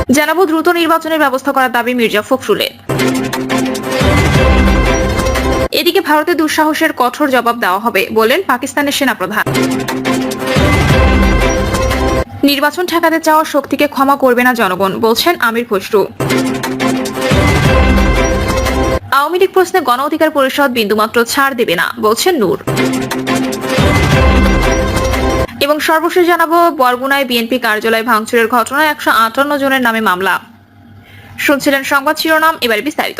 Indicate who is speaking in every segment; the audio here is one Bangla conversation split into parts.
Speaker 1: জানাবো দ্রুত নির্বাচনের ব্যবস্থা করার দাবি মির্জা ফখরুলের। এদিকে ভারতের দুঃসাহসের কঠোর জবাব দেওয়া হবে বলেন পাকিস্তানের সেনাপ্রধান। নির্বাচন ঠেকাতে চাওয়া শক্তিকে ক্ষমা করবে না জনগণ বলছেন আমির খসরু। আওয়ামী লীগ প্রশ্নে গণ অধিকার পরিষদ বিন্দুমাত্র ছাড় দেবে না বলছেন নূর। এবং সর্বশেষ জানাবো বরগুনায় বিএনপি কার্যালয় ভাঙচুরের ঘটনায় 158 জনের নামে মামলা। শুনছিলেন সংবাদ শিরোনাম, এবারে বিস্তারিত।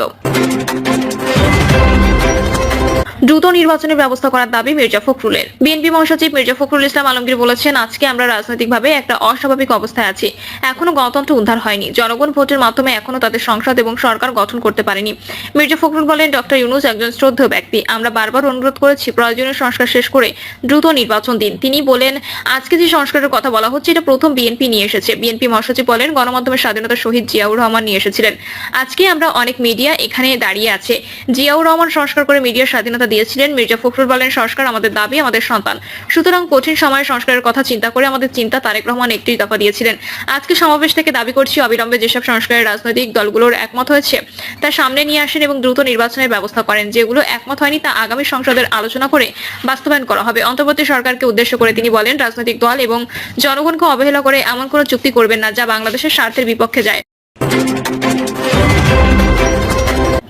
Speaker 1: দ্রুত নির্বাচনের ব্যবস্থা করার দাবি মির্জা ফখরুলের। বিএনপি মহাসচিব মির্জা ফখরুল ইসলাম আলমগীর বলেছেন, আজকে আমরা রাজনৈতিকভাবে একটা অস্বাভাবিক অবস্থায় আছি। এখনো গণতন্ত্র উদ্ধার হয়নি। জনগণ ভোটের মাধ্যমে এখনো তাদের সংসদ এবং সরকার গঠন করতে পারেনি। মির্জা ফখরুল বলেন, ডক্টর ইউনূস একজন শ্রদ্ধেয় ব্যক্তি। আমরা বারবার অনুরোধ করেছি প্রয়োজনীয় সংস্কার শেষ করে দ্রুত নির্বাচন দিন। তিনি বলেন, আজকে যে সংস্কারের কথা বলা হচ্ছে এটা প্রথম বিএনপি নিয়ে এসেছে। বিএনপি মহাসচিব বলেন, গণমাধ্যমের স্বাধীনতা শহীদ জিয়াউর রহমান নিয়ে এসেছিলেন। আজকে আমরা অনেক মিডিয়া এখানে দাঁড়িয়ে আছে। জিয়াউর রহমান সংস্কার করে মিডিয়ার স্বাধীনতা দিয়েছিলেন। মির্জা ফখরুল বলেন, সংস্কার আমাদের দাবি, আমাদের সন্তান। সুতরাং কঠিন সময়ে সংস্কারের কথা চিন্তা করে আমাদের চিন্তা তারেক রহমান একটি দফা দিয়েছিলেন। আজকে সমাবেশ থেকে দাবি করছি অবিলম্বে যেসব সংস্কারের রাজনৈতিক দলগুলোর একমত হয়েছে তা সামনে নিয়ে আসেন এবং দ্রুত নির্বাচনের ব্যবস্থা করেন। যেগুলো একমত হয়নি তা আগামী সংসদের আলোচনা করে বাস্তবায়ন করা হবে। অন্তর্বর্তী সরকারকে উদ্দেশ্য করে তিনি বলেন, রাজনৈতিক দল এবং জনগণকে অবহেলা করে এমন কোনো চুক্তি করবেন না যা বাংলাদেশের স্বার্থের বিপক্ষে যায়।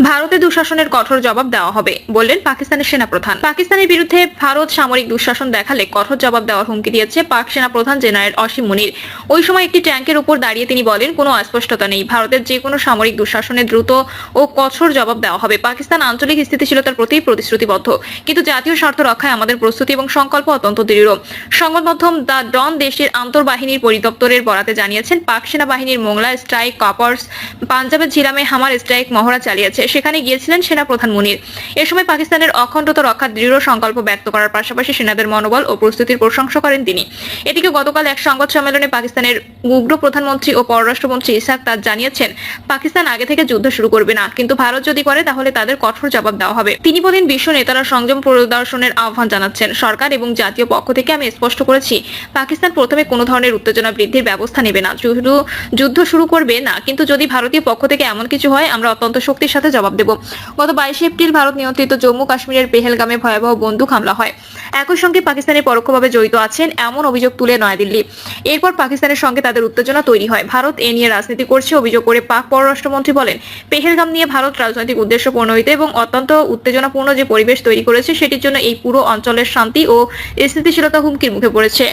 Speaker 1: ভারতের দুঃশাসনের কঠোর জবাব দেওয়া হবে বললেন পাকিস্তানের সেনাপ্রধান। পাকিস্তানের বিরুদ্ধে ভারত সামরিক দুঃশাসন দেখালে কঠোর জবাব দেওয়ার হুমকি দিয়েছে পাক সেনাপ্রধান জেনারেল অসীম মুনির। ওই সময় একটি ট্যাঙ্কের উপর দাঁড়িয়ে তিনি বলেন, কোনো অস্পষ্টতা নেই। ভারতের যে কোনো সামরিক দুঃশাসনের দ্রুত ও কঠোর জবাব দেওয়া হবে। পাকিস্তান আঞ্চলিক স্থিতিশীলতার প্রতি প্রতিশ্রুতিবদ্ধ, কিন্তু জাতীয় স্বার্থ রক্ষায় আমাদের প্রস্তুতি এবং সংকল্প অত্যন্ত দৃঢ়। সংবাদ মাধ্যম দ্য ডন দেশটির আন্তর্বাহিনীর পরিদপ্তরের বরাতে জানিয়েছেন, পাক সেনাবাহিনীর মোংলা স্ট্রাইক কপার্স পাঞ্জাবের ঝিলামে হামার স্ট্রাইক মহড়া চালিয়েছে। সেখানে গিয়েছিলেন সেনাপ্রধান মুনির। এ সময় পাকিস্তানের অখণ্ডতা রক্ষার দৃঢ় সংকল্প ব্যক্ত করার পাশাপাশি সেনাদের মনোবল ও প্রস্তুতির প্রশংসা করেন তিনি। এদিকে গতকাল এক সংবাদ সম্মেলনে পাকিস্তানের উগ্র প্রধানমন্ত্রী ও পররাষ্ট্রমন্ত্রী ইসহাক তাজ জানিয়েছেন, পাকিস্তান আগে থেকে যুদ্ধ শুরু করবে না, কিন্তু ভারত যদি করে তাহলে তাদের কঠোর জবাব দেওয়া হবে। তিনি বলেন, বিশ্ব নেতারা সংযম প্রদর্শনের আহ্বান জানাচ্ছেন। সরকার এবং জাতীয় পক্ষ থেকে আমি স্পষ্ট করেছি, পাকিস্তান প্রথমে কোনো ধরনের উত্তেজনা বৃদ্ধির ব্যবস্থা নেবে না, শুধু যুদ্ধ শুরু করবে না, কিন্তু যদি ভারতীয় পক্ষ থেকে এমন কিছু হয় আমরা অত্যন্ত শক্তির সাথে জবাব দেব। গত 22 এপ্রিল ভারত নিয়ন্ত্রিত জম্মু কাশ্মীরের পেহেলগামে ভয়াবহ বন্দুক হামলা হয়। একই সঙ্গে পাকিস্তানে পরোক্ষভাবে জড়িত আছেন এমন অভিযোগ তুলে নয়াদিল্লি। এরপর পাকিস্তানের সঙ্গে তাদের উত্তেজনা তৈরি হয়। ভারত এ নিয়ে রাজনীতি করছে অভিযোগ করে পাক পররাষ্ট্রমন্ত্রী বলেন, পেহেলগাম নিয়ে ভারত রাজনৈতিক উদ্দেশ্য প্রণোদিত এবং অত্যন্ত উত্তেজনাপূর্ণ যে পরিবেশ তৈরি করেছে সেটির জন্য এই পুরো অঞ্চলের শান্তি ও স্থিতিশীলতা হুমকির মুখে পড়েছে।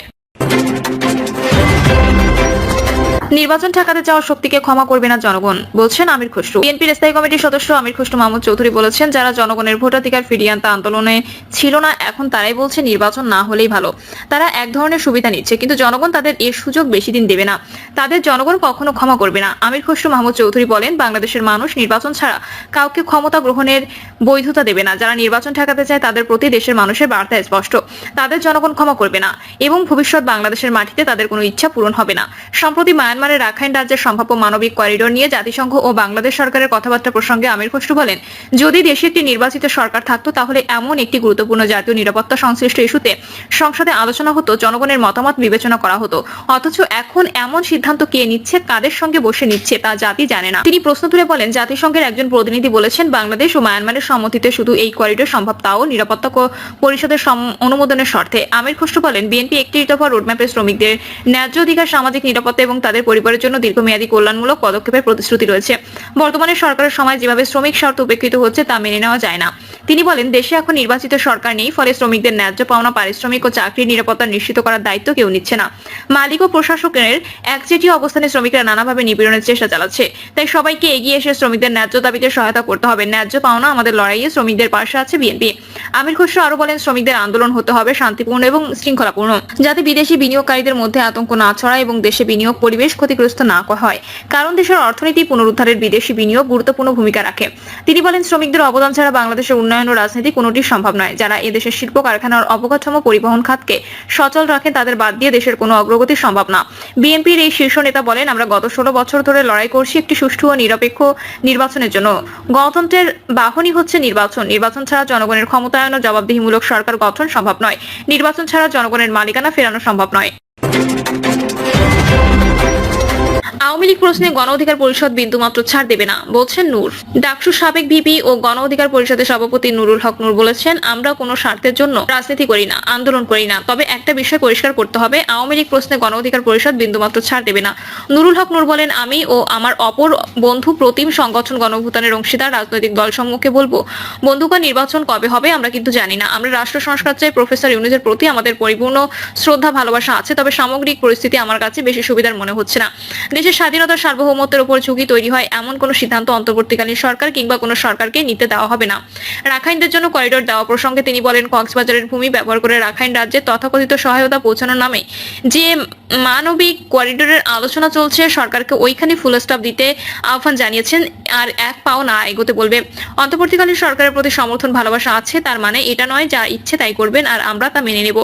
Speaker 1: নির্বাচন ঠেকাতে চাওয়া শক্তিকে ক্ষমা করবে না জনগণ বলছেন আমির খসরু। বিএনপির স্থায়ী কমিটির সদস্য আমির খসরু মাহমুদ চৌধুরী বলেছেন, যারা জনগণের ভোটাধিকার ফিরিয়ে আনতে আন্দোলনে ছিল না এখন তারাই বলছে নির্বাচন না হলেই ভালো। তারা এক ধরনের সুবিধা নিচ্ছে, কিন্তু জনগণ তাদের এর সুযোগ বেশি দিন দেবে না। তাদের জনগণ কখনো ক্ষমা করবে না। আমির খসরু মাহমুদ চৌধুরী বলেন, বাংলাদেশের মানুষ নির্বাচন ছাড়া কাউকে ক্ষমতা গ্রহণের বৈধতা দেবে না। যারা নির্বাচন ঠেকাতে চায় তাদের প্রতি দেশের মানুষের বার্তা স্পষ্ট, তাদের জনগণ ক্ষমা করবে না এবং ভবিষ্যৎ বাংলাদেশের মাটিতে তাদের কোনো ইচ্ছা পূরণ হবে না। সম্প্রতি মায়ানমারের রাখাইন রাজ্যের সম্ভাব্য মানবিক করিডোর নিয়ে জাতিসংঘ ও বাংলাদেশ সরকারের কথাবার্তা প্রসঙ্গে আমির খসরু বলেন, যদি দেশে একটি নির্বাচিত সরকার থাকতো তাহলে এমন একটি গুরুত্বপূর্ণ জাতীয় নিরাপত্তা সংশ্লিষ্ট ইস্যুতে সংসদে আলোচনা হতো, জনগণের মতামত বিবেচনা করা হতো। অথচ এখন এমন সিদ্ধান্ত কে নিচ্ছে, কাদের সঙ্গে বসে নিচ্ছে তা জাতি জানে না। তিনি প্রশ্ন তুলে বলেন, জাতিসংঘের একজন প্রতিনিধি বলেছেন, বাংলাদেশ ও মায়ানমারের সম্মতিতে শুধু এই করিডোর সম্ভব, তাও নিরাপত্তা পরিষদের অনুমোদনের শর্তে। আমির খসরু বলেন, বিএনপি একটি দফা রোডম্যাপে শ্রমিকদের ন্যায্য অধিকার, সামাজিক নিরাপত্তা এবং তাদের পরিবারের জন্য দীর্ঘমেয়াদী কল্যাণমূলক পদক্ষেপের প্রতিশ্রুতি রয়েছে। বর্তমানে সরকারের সময় যেভাবে শ্রমিক স্বার্থ উপেক্ষিত হচ্ছে তা মেনে নেওয়া যায় না। তিনি বলেন, দেশে এখন নির্বাচিত সরকার নেই, ফলে শ্রমিকদের ন্যায্য পাওনা, পারিশ্রমিক ও চাকরির নিরাপত্তা নিশ্চিত করার দায়িত্ব কেউ নিচ্ছে না। মালিক ও প্রশাসকের একচেটিয়া অবস্থানে শ্রমিকরা নানাভাবে নিপীড়নের চেষ্টা চালাচ্ছে। তাই সবাইকে এগিয়ে এসে শ্রমিকদের ন্যায্য দাবিতে সহায়তা করতে হবে। ন্যায্য পাওনা আমাদের লড়াইয়ে শ্রমিকদের পাশে আছে বিএনপি। আমির খসরু আরো বলেন, শ্রমিকদের আন্দোলন হতে হবে শান্তিপূর্ণ এবং শৃঙ্খলাপূর্ণ, যাতে বিদেশি বিনিয়োগকারীদের মধ্যে আতঙ্ক না ছড়ায় এবং দেশে বিনিয়োগ পরিবেশ ক্ষতিগ্রস্ত না হয়, কারণ দেশের অর্থনীতি পুনরুদ্ধারের বিদেশি বিনিয়োগ গুরুত্বপূর্ণ ভূমিকা রাখে। তিনি বলেন, শ্রমিকদের অবদান ছাড়া বাংলাদেশের উন্নয়ন ও রাজনীতি কোনোটি সম্ভব নয়। যারা এদেশের শিল্প কারখানার অবকাঠামো, পরিবহন খাতকে সচল রাখেন তাদের বাদ দিয়ে দেশের কোনো অগ্রগতি সম্ভব না। বিএনপির এই শীর্ষ নেতা বলেন, আমরা গত 16 বছর ধরে লড়াই করছি একটি সুষ্ঠু ও নিরপেক্ষ নির্বাচনের জন্য। গণতন্ত্রের বাহনই হচ্ছে নির্বাচন। নির্বাচন ছাড়া জনগণের ক্ষমতায়ন ও জবাবদিহিমূলক সরকার গঠন সম্ভব নয়। নির্বাচন ছাড়া জনগণের মালিকানা ফেরানো সম্ভব নয়। আওয়ামী লীগ প্রশ্নে গণ অধিকার পরিষদ বিন্দুমাত্র ছাড় দেবে না বলছেন নূর। ডাকসু সাবেক ভিপি ও গণ অধিকার পরিষদের সভাপতি নুরুল হক নূর বলেছেন, আমরা কোনো স্বার্থের জন্য রাজনীতি করি না, আন্দোলন করি না। তবে একটা বিষয় পরিষ্কার করতে হবে, আওয়ামী লীগ প্রশ্নে গণ অধিকার পরিষদ বিন্দুমাত্র ছাড় দেবে না। নুরুল হক নূর বলেন, আমি ও আমার অপর বন্ধু প্রতিম সংগঠন গণঅভ্যুত্থানের অংশীদার রাজনৈতিক দল সমূহকে বলবো, বন্ধুকার নির্বাচন কবে হবে আমরা কিন্তু জানি না। আমরা রাষ্ট্র সংস্কার চাই। প্রফেসর ইউনূসের প্রতি আমাদের পরিপূর্ণ শ্রদ্ধা ভালোবাসা আছে, তবে সামগ্রিক পরিস্থিতি আমার কাছে বেশি সুবিধার মনে হচ্ছে না। দেশের স্বাধীনতার সার্বভৌমত্বের উপর ঝুঁকি তৈরি হয় এমন কোনো সিদ্ধান্ত অন্তর্বর্তীকালীন সরকার কিংবা কোনো সরকারকে নিতে দেওয়া হবে না। রাখাইনদের জন্য করিডোর দেওয়া প্রসঙ্গে তিনি বলেন, কক্সবাজারের ভূমি ব্যবহার করে রাখাইন রাজ্যে তথাকথিত সহায়তা পৌঁছানোর নামে যে মানবিক করিডোরের আলোচনা চলছে, সরকারকে ওইখানে ফুল স্টপ দিতে আহ্বান জানিয়েছেন, আর এক পাও না এগোতে বলবে। অন্তর্বর্তীকালীন সরকারের প্রতি সমর্থন ভালোবাসা আছে, তার মানে এটা নয় যা ইচ্ছে তাই করবেন আর আমরা তা মেনে নেব।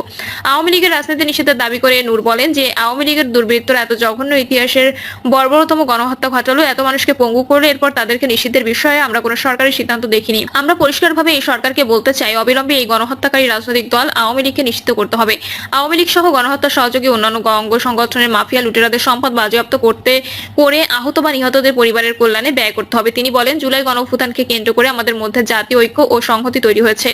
Speaker 1: আওয়ামী লীগের রাজনীতি নিষেধের দাবি করে নূর বলেন যে আওয়ামী লীগের দুর্বৃত্তরা এত জঘন্য ইতিহাসের বর্বরতম গণহত্যা ঘটালো, এত মানুষকে পঙ্গু করলো, এরপর তাদেরকে নিষিদ্ধের বিষয়ে আমরা কোনো সরকারি সিদ্ধান্ত দেখিনি। আমরা পরিষ্কারভাবে এই সরকারকে বলতে চাই, অবিলম্বে এই গণহত্যাকারী রাজনৈতিক দল আওয়ামী লীগকে নিষিদ্ধ করতে হবে। আওয়ামী লীগ সহ গণহত্যা সহযোগী অন্যান্য অঙ্গ সংগঠনের মাফিয়া লুটেরাদের সম্পদ বাজেয়াপ্ত করে আহত বা নিহতদের পরিবারের কল্যাণে ব্যয় করতে হবে। তিনি বলেন, জুলাই গণঅভ্যুত্থানকে কেন্দ্র করে আমাদের মধ্যে জাতীয় ঐক্য ও সংহতি তৈরি হয়েছে।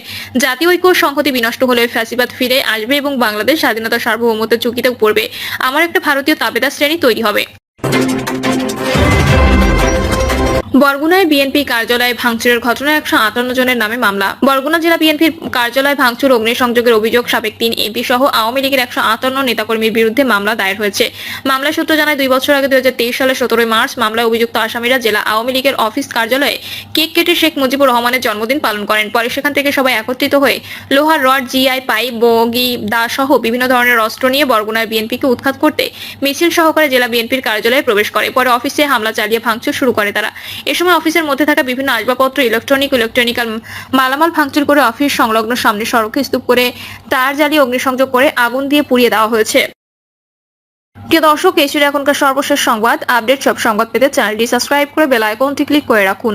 Speaker 1: জাতীয় ঐক্য ও সংহতি বিনষ্ট হলে ফ্যাসিবাদ ফিরে আসবে এবং বাংলাদেশ স্বাধীনতা সার্বভৌমত্বের ঝুঁকিতে পড়বে। আমার একটা ভারতীয় তাবেদার শ্রেণী তৈরি হবে। বরগুনায় বিএনপি কার্যালয়ে ভাঙচুরের ঘটনায় 158 জনের নামে মামলা। বরগুনা জেলা বিএনপির কার্যালয় ভাঙচুর, অগ্নিসংযোগের অভিযোগ সাবেক 3 এমপি সহ আওয়ামী লীগের 158 নেতাকর্মীর বিরুদ্ধে মামলা দায়ের হয়েছে। মামলা সূত্র জানায়, 2 বছর আগে 2023 সালের 17 মার্চ মামলায় অভিযুক্ত আসামিরা জেলা আওয়ামী লীগের অফিস কার্যালয়ে কেক কেটে শেখ মুজিবুর রহমানের জন্মদিন পালন করেন। পরে সেখান থেকে সবাই একত্রিত হয়ে লোহার রড, জিআই পাইপ, বগি, দা সহ বিভিন্ন ধরনের অস্ত্র নিয়ে বরগুনায় বিএনপিকে উৎখাত করতে মিছিল সহকারে জেলা বিএনপির কার্যালয়ে প্রবেশ করে। পরে অফিসে হামলা চালিয়ে ভাঙচুর শুরু করে তারা। এ সময় অফিসের মধ্যে থাকা বিভিন্ন আসবাবপত্র, ইলেকট্রনিক্যাল মালামাল ভাঙচুর করে অফিস সংলগ্ন সামনে সড়কে স্তূপ করে তার জ্বালিয়ে অগ্নিসংযোগ করে আগুন দিয়ে পুড়িয়ে দেওয়া হয়েছে। প্রিয় দর্শক, এই ছিল এখনকার সর্বশেষ সংবাদ। আপডেট সব সংবাদ পেতে চ্যানেলটি সাবস্ক্রাইব করে বেল আইকনটি ক্লিক করে রাখুন।